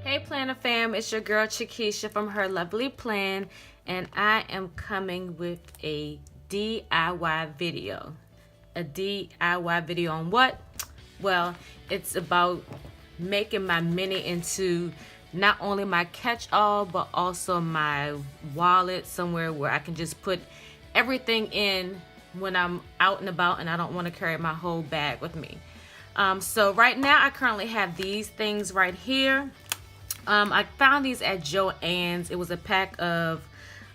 Hey Planner fam, it's your girl Chiquisha from Her Lovely Plan, and I am coming with a DIY video. A DIY video on what? Well, it's about making my mini into not only my catch-all, but also my wallet, somewhere where I can just put everything in when I'm out and about and I don't want to carry my whole bag with me. So right now I currently have these things right here. I found these at Joann's. It was a pack of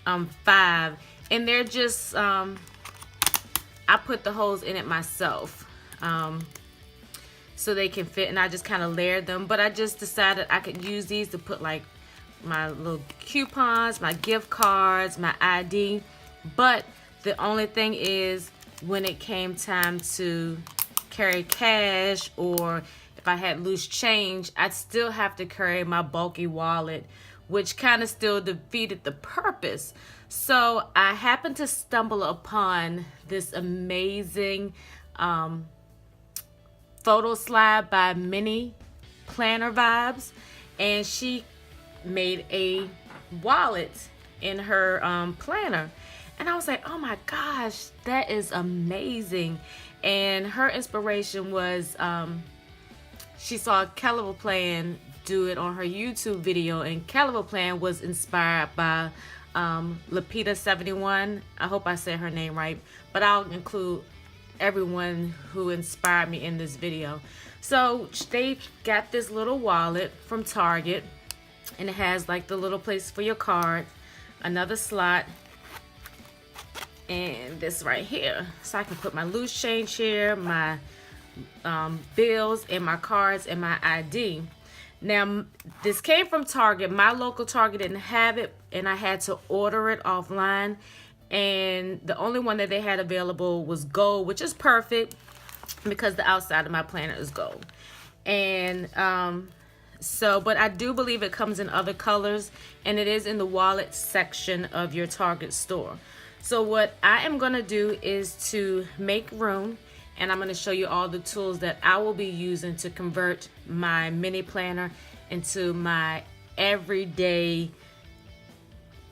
5, and they're just I put the holes in it myself so they can fit, and I just kind of layered them. But I just decided I could use these to put like my little coupons, my gift cards, my ID. But the only thing is, when it came time to carry cash, or if I had loose change, I'd still have to carry my bulky wallet, which kind of still defeated the purpose. So I happened to stumble upon this amazing photo slide by plannerbabes, and she made a wallet in her planner. And I was like, oh my gosh, that is amazing. And her inspiration was she saw Caliber Plan do it on her YouTube video, and Caliber Plan was inspired by Lapita71. I hope I said her name right, but I'll include everyone who inspired me in this video. So they got this little wallet from Target, and it has like the little place for your card, another slot, and this right here, so I can put my loose change here, my bills, and my cards, and my ID. Now this came from Target. My local Target didn't have it, and I had to order it offline, and the only one that they had available was gold, which is perfect because the outside of my planner is gold. And but I do believe it comes in other colors, and it is in the wallet section of your Target store. So what I am going to do is to make room, and I'm going to show you all the tools that I will be using to convert my mini planner into my everyday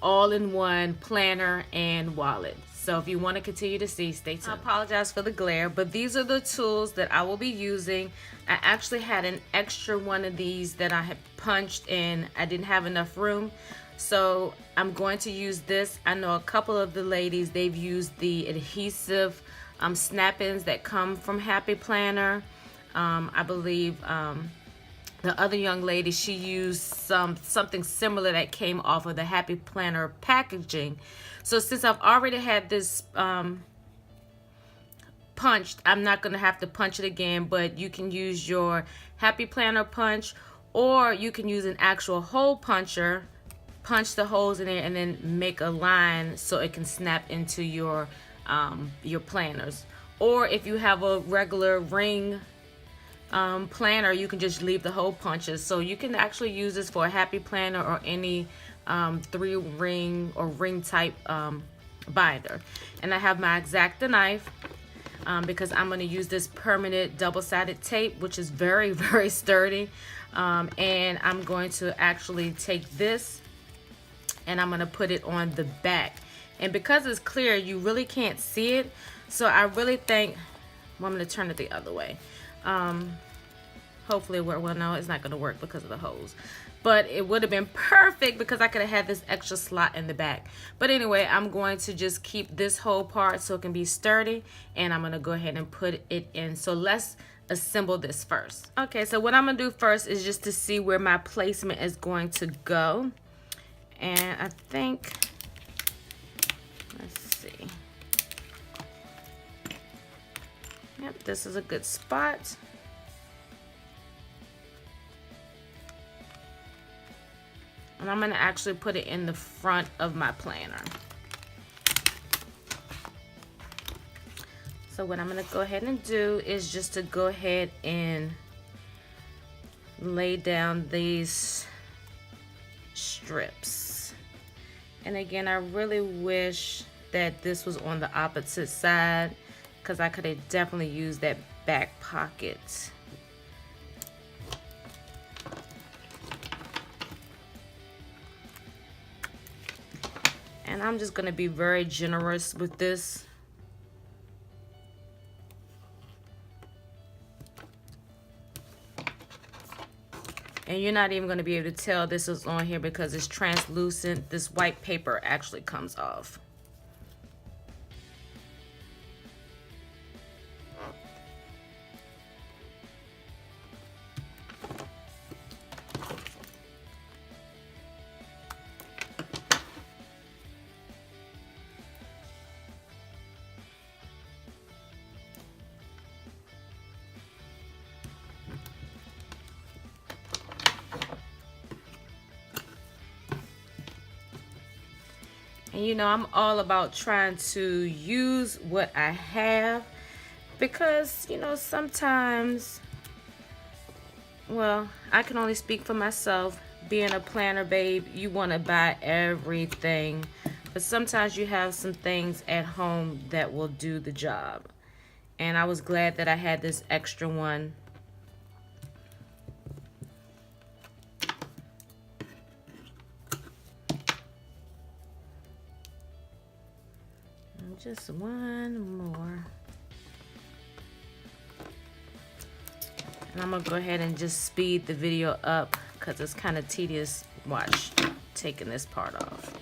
all-in-one planner and wallet. So if you want to continue to see, stay tuned. I apologize for the glare, but these are the tools that I will be using. I actually had an extra one of these that I had punched, and I didn't have enough room. So I'm going to use this. I know a couple of the ladies, they've used the adhesive snap-ins that come from Happy Planner. I believe the other young lady, she used something similar that came off of the Happy Planner packaging. So since I've already had this punched, I'm not going to have to punch it again, but you can use your Happy Planner punch, or you can use an actual hole puncher, punch the holes in there, and then make a line so it can snap into your planners. Or if you have a regular ring planner, you can just leave the hole punches. So you can actually use this for a Happy Planner or any 3-ring or ring type binder. And I have my X-Acto knife because I'm going to use this permanent double-sided tape, which is very, very sturdy. And I'm going to actually take this, and I'm going to put it on the back. And because it's clear, you really can't see it. So I really think, well, I'm going to turn it the other way. Hopefully it works. Well, no, it's not going to work because of the hose. But it would have been perfect because I could have had this extra slot in the back. But anyway, I'm going to just keep this whole part so it can be sturdy. And I'm going to go ahead and put it in. So let's assemble this first. Okay, so what I'm going to do first is just to see where my placement is going to go. And I think, let's see. Yep, this is a good spot. And I'm going to actually put it in the front of my planner. So what I'm going to go ahead and do is just to go ahead and lay down these strips. And again, I really wish that this was on the opposite side, because I could have definitely used that back pocket. And I'm just going to be very generous with this. And you're not even going to be able to tell this is on here because it's translucent. This white paper actually comes off. And you know, I'm all about trying to use what I have because, you know, sometimes, well, I can only speak for myself. Being a planner babe, you want to buy everything. But sometimes you have some things at home that will do the job. And I was glad that I had this extra one. Just one more. And I'm gonna go ahead and just speed the video up because it's kind of tedious. Watch taking this part off.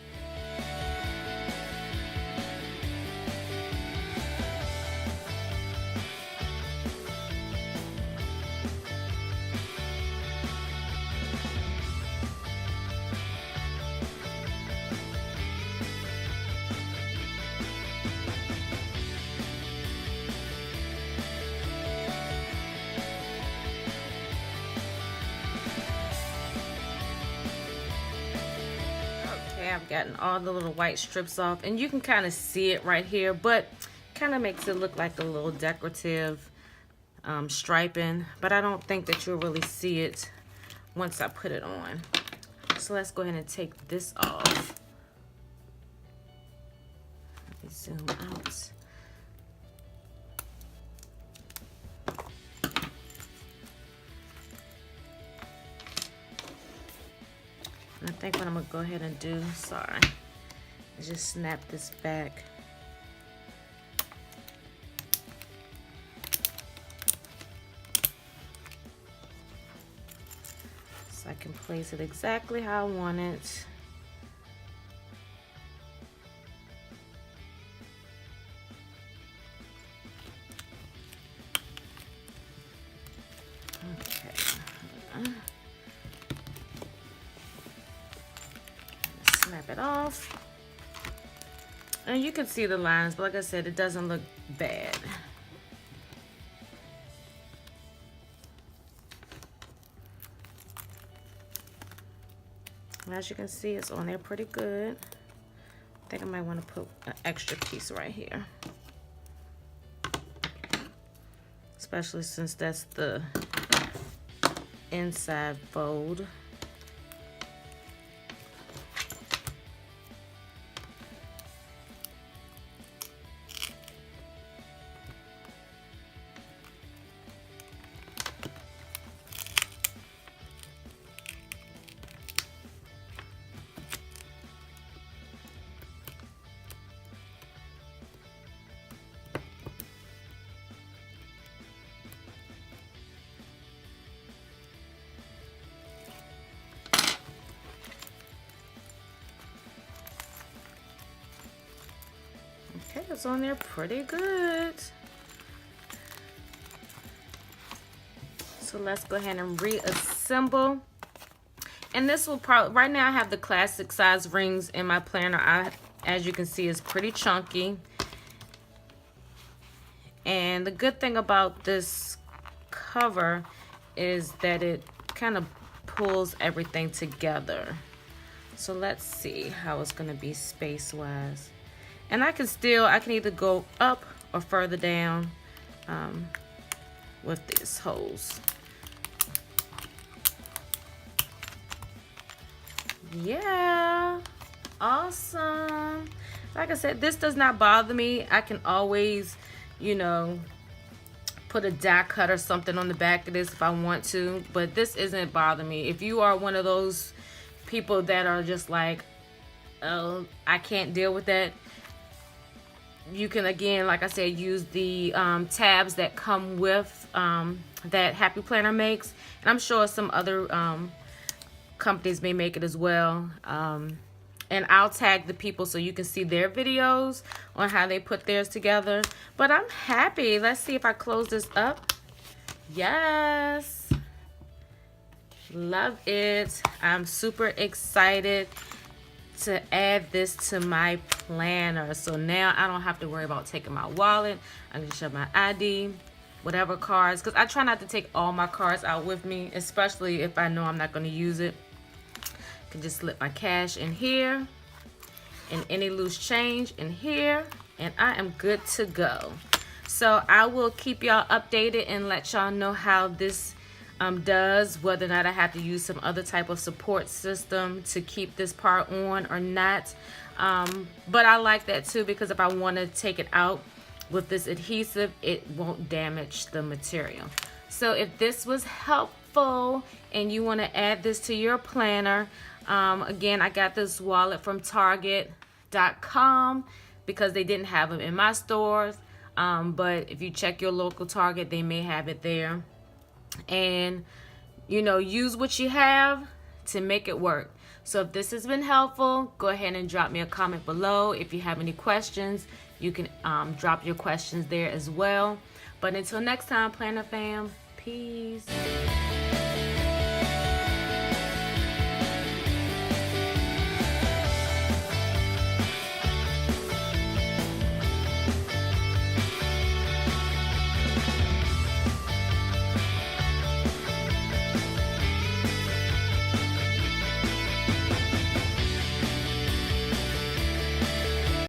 I've gotten all the little white strips off, and you can kind of see it right here, but kind of makes it look like a little decorative striping, but I don't think that you'll really see it once I put it on. So let's go ahead and take this off. Let me zoom out. And I think what I'm gonna go ahead and do, sorry, is just snap this back. So I can place it exactly how I want it. Snap it off. And you can see the lines, but like I said, it doesn't look bad. And as you can see, it's on there pretty good. I think I might want to put an extra piece right here. Especially since that's the inside fold. Okay, it's on there pretty good. So let's go ahead and reassemble. And this will probably, right now I have the classic size rings in my planner. As you can see, it's pretty chunky. And the good thing about this cover is that it kind of pulls everything together. So let's see how it's gonna be space-wise. And I can either go up or further down with these holes. Yeah, awesome. Like I said, this does not bother me. I can always, you know, put a die cut or something on the back of this if I want to, but this isn't bothering me. If you are one of those people that are just like, I can't deal with that. You can, again, like I said, use the tabs that come with that Happy Planner makes, and I'm sure some other companies may make it as well. And I'll tag the people so you can see their videos on how they put theirs together. But I'm happy. Let's see if I close this up. Yes, love it. I'm super excited to add this to my planner. So now I don't have to worry about taking my wallet. I can show my ID, whatever cards, because I try not to take all my cards out with me, especially if I know I'm not going to use it. I can just slip my cash in here and any loose change in here, and I am good to go. So I will keep y'all updated and let y'all know how this does, whether or not I have to use some other type of support system to keep this part on or not. But I like that too, because if I want to take it out with this adhesive, it won't damage the material. So if this was helpful and you want to add this to your planner, again, I got this wallet from Target.com because they didn't have them in my stores. But if you check your local Target, they may have it there. And you know, use what you have to make it work. So if this has been helpful, go ahead and drop me a comment below. If you have any questions, you can drop your questions there as well. But until next time, Planner fam, peace.